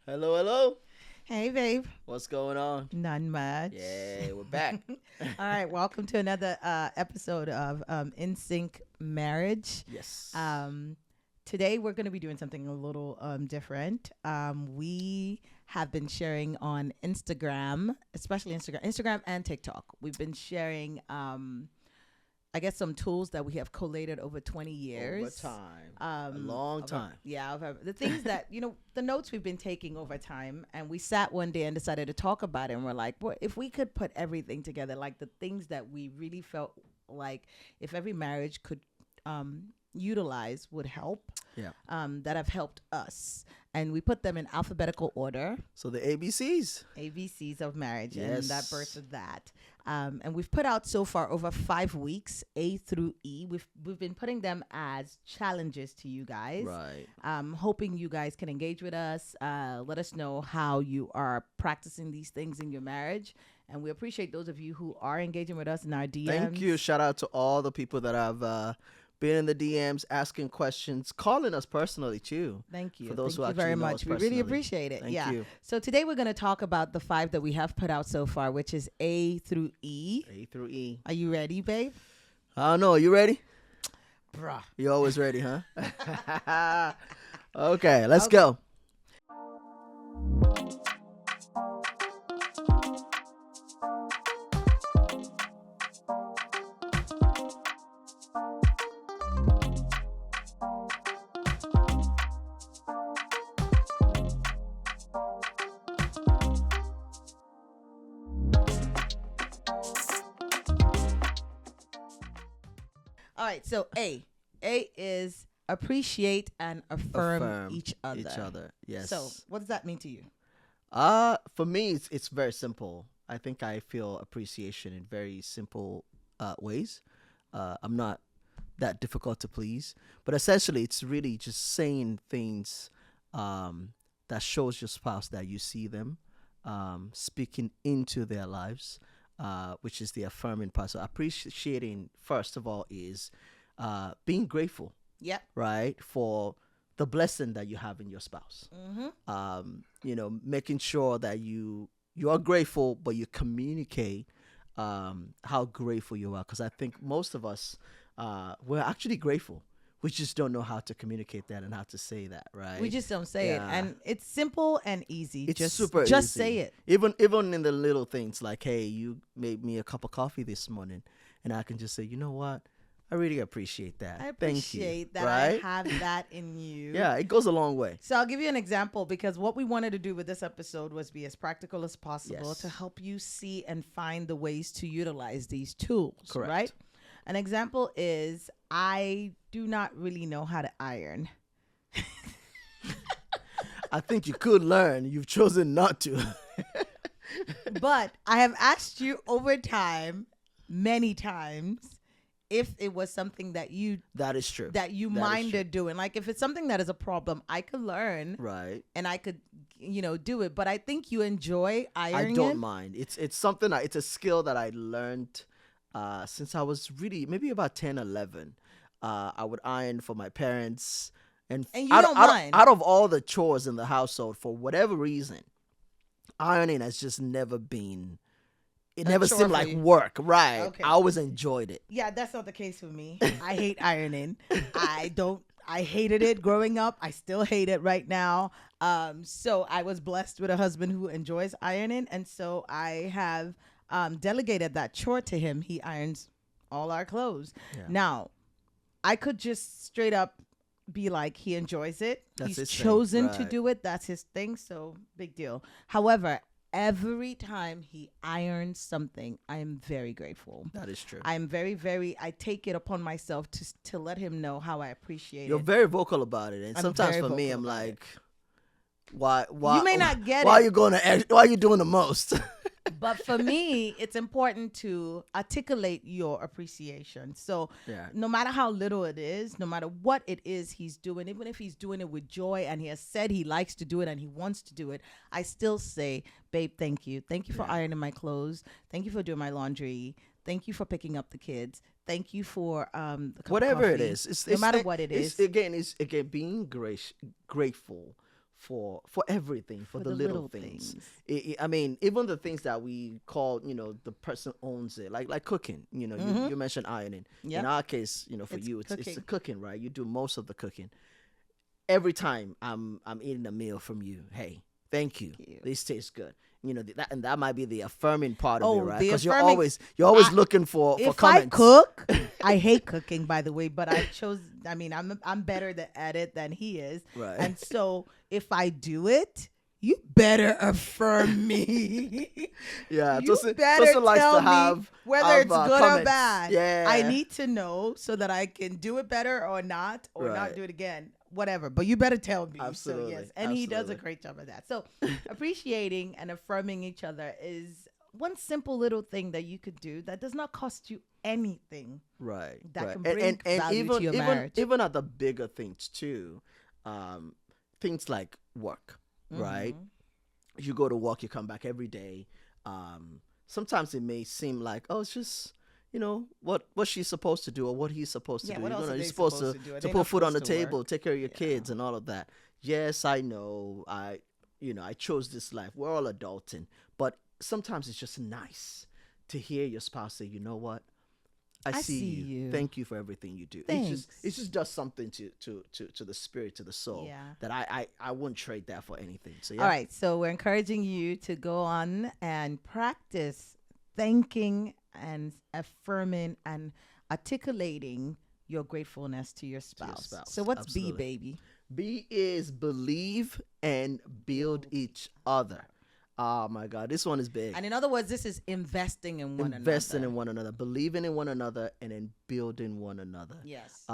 Hello, hello. Hey, babe. What's going on? None much. Yeah, we're back. All right, welcome to another episode of Insync Marriage. Yes. Today we're going to be doing something a little different. We have been sharing on Instagram, especially Instagram and TikTok. We've been sharing, I guess, some tools that we have collated over 20 years. Over time. A long time. The things that, the notes we've been taking over time. And we sat one day and decided to talk about it. And we're like, well, if we could put everything together, like the things that we really felt like if every marriage could utilize would help, that have helped us. And we put them in alphabetical order. So the ABCs. ABCs of marriage. Yes. And that birthed that. And we've put out so far over 5 weeks, A through E. We've been putting them as challenges to you guys. Right. Hoping you guys can engage with us. Let us know how you are practicing these things in your marriage. And we appreciate those of you who are engaging with us in our DMs. Thank you. Shout out to all the people that have been in the DMs, asking questions, calling us personally too. Thank you. For those Thank who you actually very know us much. We really personally. appreciate it. Thank you. So today we're going to talk about the 5 that we have put out so far, which is A through E. A through E. Are you ready, babe? I don't know. You ready? Bruh. You're always ready, huh? Okay, let's go. All right, so A. A is appreciate and affirm each other. Each other. Yes. So what does that mean to you? For me, it's very simple. I think I feel appreciation in very simple ways. I'm not that difficult to please, but essentially, it's really just saying things that shows your spouse that you see them, speaking into their lives, which is the affirming part. So appreciating, first of all, is being grateful, Yep. right, for the blessing that you have in your spouse. Making sure that you are grateful, but you communicate how grateful you are. Because I think most of us, we're actually grateful. We just don't know how to communicate that and how to say that, right? We just don't say it. Yeah. And it's simple and easy. It's just super just easy. say it. Even in the little things like, hey, you made me a cup of coffee this morning, and I can just say, you know what? I really appreciate that. I Thank you. appreciate that Right? I have that in you. Yeah, it goes a long way. So I'll give you an example because what we wanted to do with this episode was be as practical as possible Yes. to help you see and find the ways to utilize these tools. Correct. Right? An example is I do not really know how to iron. I think you could learn. You've chosen not to. But I have asked you over time, many times, if it was something that you That is true. that you That is minded doing. Like if it's something that is a problem, I could learn Right. and I could, do it. But I think you enjoy ironing. I don't mind. It's something. It's a skill that I learned since I was really maybe about 10, 11. I would iron for my parents, and And you don't mind. Out of all the chores in the household, for whatever reason, ironing has just never been. It A never chore seemed for like you. work. Right. Okay. I always enjoyed it. Yeah, that's not the case for me. I hate ironing. I hated it growing up. I still hate it right now. So I was blessed with a husband who enjoys ironing. And so I have delegated that chore to him. He irons all our clothes. Yeah. Now, I could just straight up be like, he enjoys it. That's He's his thing, chosen to right. do it. That's his thing. So big deal. However, every time he irons something, I am very grateful. That is true. I'm very, very, I take it upon myself to let him know how I appreciate You're it. very vocal about it, and I'm sometimes very for me, vocal I'm about like, why? You may not get why it. are you going to? Why are you doing the most? But for me, it's important to articulate your appreciation. So Yeah. no matter how little it is, no matter what it is he's doing, even if he's doing it with joy and he has said he likes to do it and he wants to do it, I still say, babe, thank you. Thank you for ironing my clothes. Thank you for doing my laundry. Thank you for picking up the kids. Thank you for the cup of Whatever it coffee. is. No matter what it is. It's again being grateful for everything, for the little things. things. I mean, even the things that we call, the person owns it, like cooking. You mentioned ironing. Yep. In our case, for It's you, it's cooking. the cooking, right? You do most of the cooking. Every time I'm eating a meal from you, hey, thank you. This tastes good. That might be the affirming part of it, right? Because you're always looking for if comments. I cook, I hate cooking, by the way, but I'm better at it than he is. Right. And so if I do it, you better affirm me. Yeah, You better tell me whether it's good comments. or bad. Yeah. I need to know so that I can do it better or not do it again. Whatever, but you better tell me. Absolutely. So yes, and he does a great job of that. So appreciating and affirming each other is one simple little thing that you could do that does not cost you anything. Right. That can and, bring value even, to your even, marriage. even at the bigger things too, things like work, right? You go to work, you come back every day. Sometimes it may seem like, oh, it's just, what she's supposed to do or what he's supposed to do. You're supposed to put food on the table, take care of your kids and all of that. Yes, I know. I chose this life. We're all adulting. But sometimes it's just nice to hear your spouse say, you know what? I see you. Thank you for everything you do. Thanks. It just does something to the spirit, to the soul. Yeah. That I wouldn't trade that for anything. So yeah. All right. So we're encouraging you to go on and practice thanking and affirming and articulating your gratefulness to your spouse. So what's Absolutely. B, baby? B is believe and build each other. Oh my God, this one is big. And in other words, this is investing in one another. Investing in one another, believing in one another, and then building one another. Yes.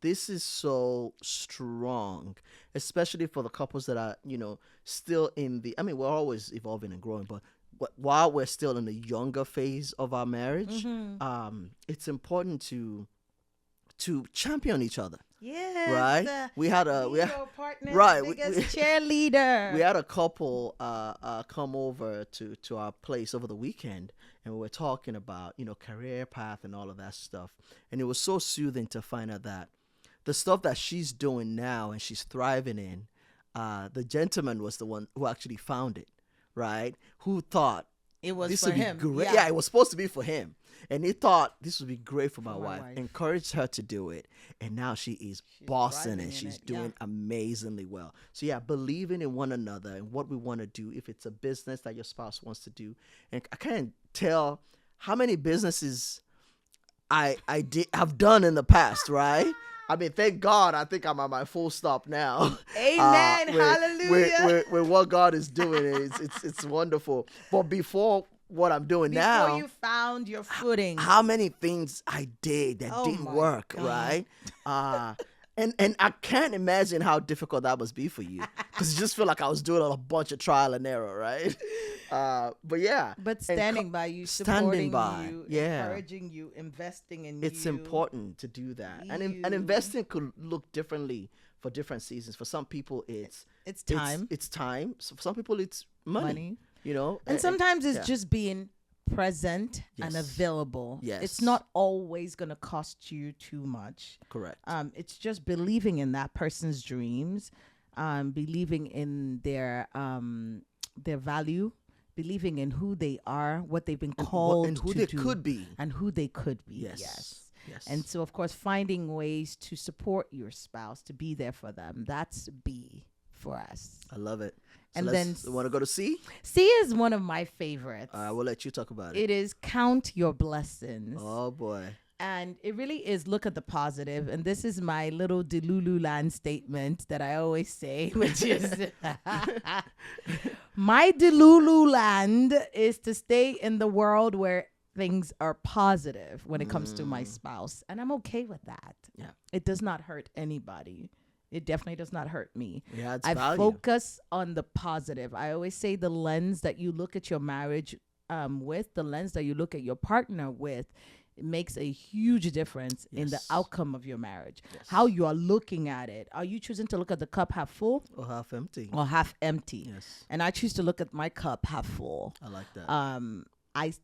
This is so strong, especially for the couples that are, still in the. I mean, we're always evolving and growing, but while we're still in the younger phase of our marriage, it's important to champion each other. Yes. Right. We had partner, right. Cheerleader. We had a couple come over to our place over the weekend, and we were talking about career path and all of that stuff, and it was so soothing to find out that the stuff that she's doing now and she's thriving in, the gentleman was the one who actually found it, right? Who thought it was this for would him. be great. Yeah, it was supposed to be for him. And he thought this would be great for my wife. wife. Encouraged her to do it. And now she's bossing it. She's doing amazingly well. So yeah, believing in one another and what we want to do. If it's a business that your spouse wants to do. And I can't tell how many businesses I've done in the past, right? I mean, thank God, I think I'm at my full stop now. Amen. Hallelujah. With what God is doing, it's wonderful. But before what I'm doing now, before you found your footing, how many things I did that didn't work, God. right? And I can't imagine how difficult that must be for you, because you just feel like I was doing a bunch of trial and error, right? But yeah. But standing by you, supporting you, encouraging you, investing in you. It's important to do that. And investing could look differently for different seasons. For some people, it's time. It's time. So for some people, it's money. And sometimes it's just being present and available. Yes. It's not always going to cost you too much. Correct. It's just believing in that person's dreams, believing in their value, believing in who they are, what they've been called and who to they do, could be. and who they could be. Yes. And so, of course, finding ways to support your spouse, to be there for them. That's B for us. I love it. So And then want to go to C? C is one of my favorites. I will let you talk about it. It is count your blessings. Oh boy. And it really is look at the positive. And this is my little Delulu land statement that I always say, which is my Delulu land is to stay in the world where things are positive when it comes to my spouse. And I'm okay with that. Yeah. It does not hurt anybody. It definitely does not hurt me. Yeah, it's I value. focus on the positive. I always say the lens that you look at your marriage with, the lens that you look at your partner with, it makes a huge difference in the outcome of your marriage. Yes. How you are looking at it. Are you choosing to look at the cup half full Or half empty. or half empty? Yes. And I choose to look at my cup half full. I like that.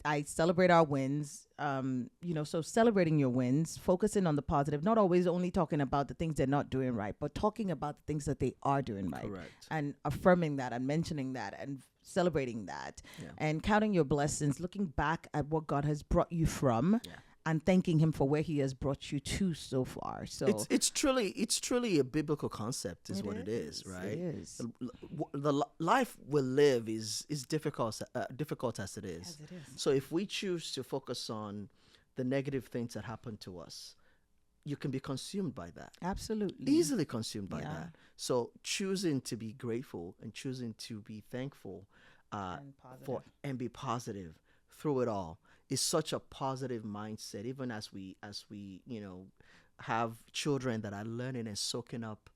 I celebrate our wins. So celebrating your wins, focusing on the positive, not always only talking about the things they're not doing right, but talking about the things that they are doing right. Correct. And affirming that and mentioning that and celebrating that, Yeah. and counting your blessings, looking back at what God has brought you from, Yeah. and thanking him for where he has brought you to so far. So It's truly a biblical concept, is what it is, right? It is. The life we live is difficult as it is. As it is. So if we choose to focus on the negative things that happen to us, you can be consumed by that. Absolutely. Easily consumed by Yeah. that. So choosing to be grateful and choosing to be thankful And positive. and be positive through it all is such a positive mindset. Even as we have children that are learning and soaking up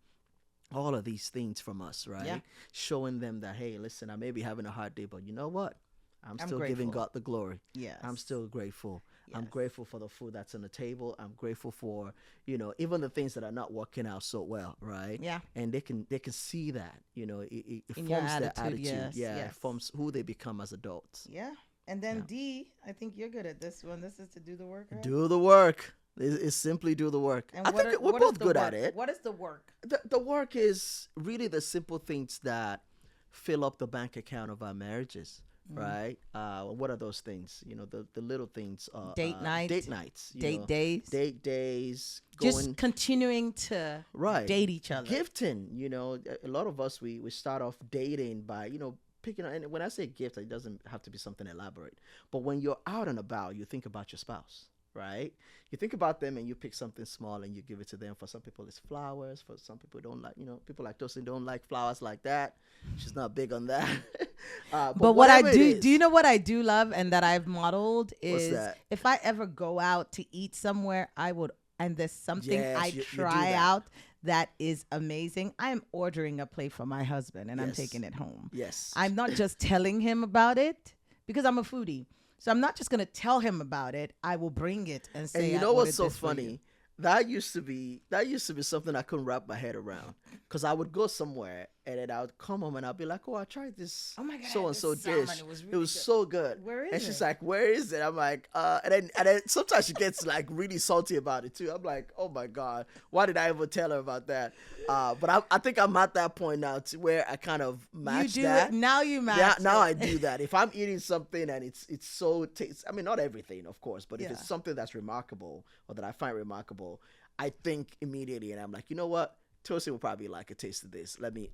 all of these things from us, right? Yeah. Showing them that, hey, listen, I may be having a hard day, but you know what? I'm still giving grateful. God the glory. Yes. I'm still grateful. I'm Yes. grateful for the food that's on the table. I'm grateful for, even the things that are not working out so well, right? Yeah. And they can see that, it In forms your their attitude, attitude. yes, Yeah, yes. It forms who they become as adults. Yeah. And then Yeah. D, I think you're good at this one. This is to do the work. Right? Do the work. It's simply do the work. And I what think are- we're what is both the good work? at it. What is the work? The work is really the simple things that fill up the bank account of our marriages, right? What are those things? The little things. Date night, date nights, Date days. date days, Just going continuing to right, date each other. gifting. A lot of us we start off dating by picking up. And when I say gift, it doesn't have to be something elaborate. But when you're out and about, you think about your spouse, right? You think about them and you pick something small and you give it to them. For some people, it's flowers. For some people, don't like, people like Tosin don't like flowers like that. She's not big on that. But what I whatever it do, is- do you know what I do love and that I've modeled What's is that? if I ever go out to eat somewhere, and there's something Yes, I you do try that. out that is amazing, I am ordering a plate for my husband and I'm Yes. taking it home. Yes. I'm not just telling him about it because I'm a foodie. So I'm not just going to tell him about it. I will bring it and say, And you I know what's ordered so this for you. funny? That used to be something I couldn't wrap my head around. Because I would go somewhere and then I would come home and I'd be like, oh, I tried this Oh my God, so and so this salmon, dish. it was It really was good." so good. Where is And she's it? like, where is it? I'm like, and then sometimes she gets like really salty about it too. I'm like, oh my God, why did I ever tell her about that? But I think I'm at that point now to where I kind of match You do that. it. Now you match Yeah, now it. I do that. If I'm eating something and it's so tasty, I mean, not everything, of course, but if Yeah. it's something that's remarkable or that I find remarkable, I think immediately, and I'm like, you know what, Tosi will probably like a taste of this. Let me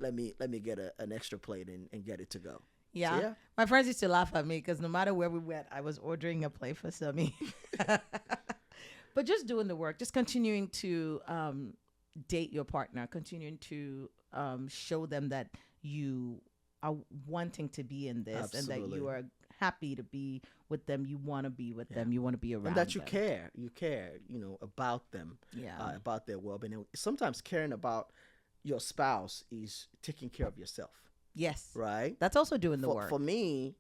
get an extra plate and get it to go. Yeah. yeah. My friends used to laugh at me because no matter where we went, I was ordering a plate for Sumi. But just doing the work, just continuing to date your partner, continuing to show them that you are wanting to be in this and that Absolutely. you are happy to be with them. You want to be with them. You want to be around And that you them. care. You care, about them, Yeah. about their well-being. And sometimes caring about your spouse is taking care of yourself, Yes. right? That's also doing the work. For me,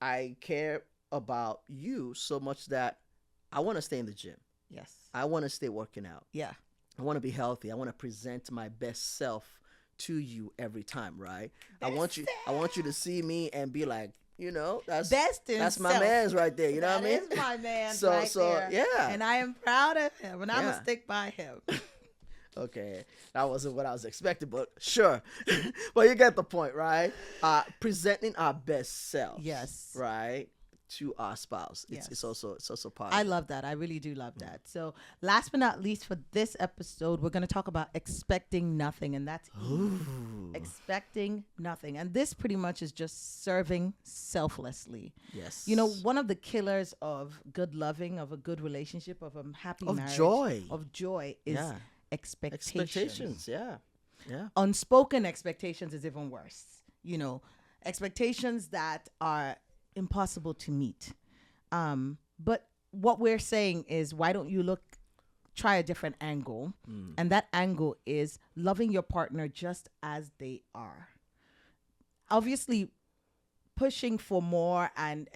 I care about you so much that I want to stay in the gym. Yes. I want to stay working out. Yeah. I want to be healthy. I want to present my best self to you every time, right? I want you to see me and be like, that's Best in that's my self. man's right there. You know what I mean? That is my man So- right so, there. yeah. And I am proud of him. And I'm going Yeah. to stick by him. Okay, that wasn't what I was expecting, but sure. But you get the point, right? Presenting our best self. Yes. Right? To our spouse. Yes. It's also positive. I love that. I really do love that. So last but not least for this episode, we're going to talk about expecting nothing. And that's expecting nothing. And this pretty much is just serving selflessly. Yes. One of the killers of good loving, of a good relationship, of a happy Of marriage, joy. of joy is Yeah. expectations. Yeah. Yeah. Unspoken expectations is even worse. Expectations that are impossible to meet. But what we're saying is, why don't you try a different angle? And that angle is loving your partner just as they are. Obviously, pushing for more and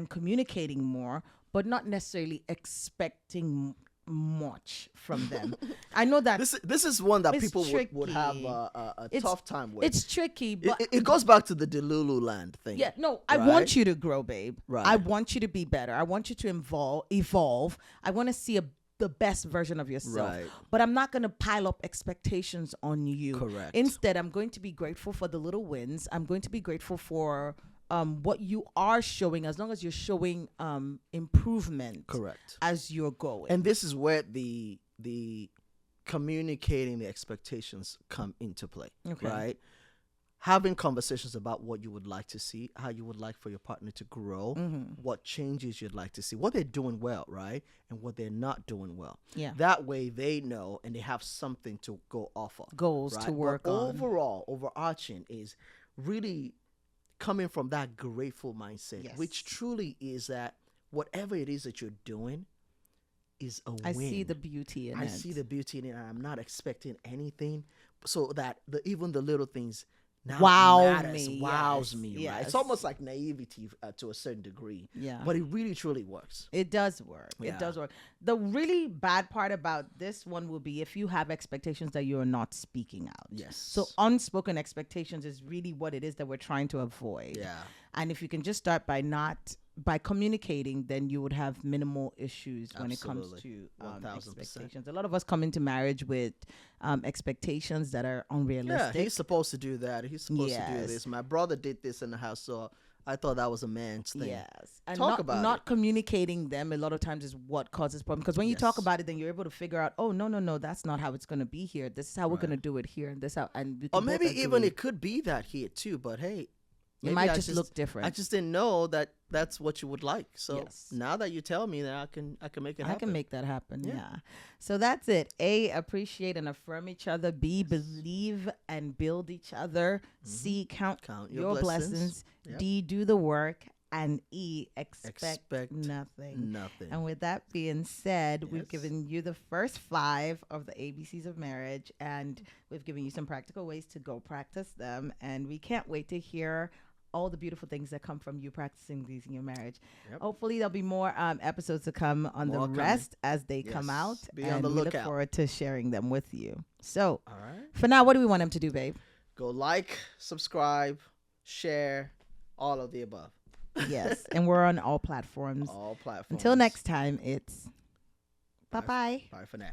communicating more, but not necessarily expecting much from them. I know that This is one that it's people would have tricky. a It's- tough time with. it's tricky, but It goes back to the Delulu land thing. yeah, no, I right? want you to grow, babe. Right. I want you to be better. I want you to evolve. I want to see the best version of yourself. Right. But I'm not going to pile up expectations on you. Correct. Instead, I'm going to be grateful for the little wins. I'm going to be grateful for what you are showing, as long as you're showing improvement. Correct. As you're going. And this is where the communicating the expectations come into play. Okay. Right. Having conversations about what you would like to see, how you would like for your partner to grow, what changes you'd like to see, what they're doing well, right, and what they're not doing well. Yeah. That way they know and they have something to go off of. Goals right? to work but on. Overall, overarching is really coming from that grateful mindset, Yes. which truly is that whatever it is that you're doing is a I win. see the beauty in it. I see the beauty in it, and I'm not expecting anything, so that even the little things now wows me. Right? Yes. It's almost like naivety to a certain degree. Yeah. But it really truly works. It does work. Yeah. It does work. The really bad part about this one will be if you have expectations that you are not speaking out. Yes. So unspoken expectations is really what it is that we're trying to avoid. Yeah. And if you can just start by communicating, then you would have minimal issues when it comes Absolutely. to 1000%. expectations. A lot of us come into marriage with expectations that are unrealistic. Yeah, he's supposed to do that. He's supposed to do Yes. this. My brother did this in the house, so I thought that was a man's thing. Yes. And Talk about not it. communicating them a lot of times is what causes problems. Because when you talk Yes. about it, then you're able to figure out, oh, no, that's not how it's going to be here. This is how we're Right. going to do it here. And this how, and we Or can both maybe even agree. it could be that here too, but hey, It maybe might I just look different. I just didn't know that that's what you would like. So Yes. now that you tell me that, I can make it happen. I can make that happen. Yeah. Yeah. So that's it. A, appreciate and affirm each other. B, believe and build each other. C, count Count your blessings. Yep. D, do the work. And E, expect Expect nothing. Nothing. And with that being said, we've Yes. given you the first 5 of the ABCs of marriage, and we've given you some practical ways to go practice them. And we can't wait to hear all the beautiful things that come from you practicing these in your marriage. Yep. Hopefully, there'll be more episodes to come on More the coming. rest as they come Yes. out. Be on and the we look lookout. forward to sharing them with you. So, All right. for now, what do we want them to do, babe? Go like, subscribe, share, all of the above. Yes. And we're on all platforms. All platforms. Until next time, it's bye-bye. Bye for now.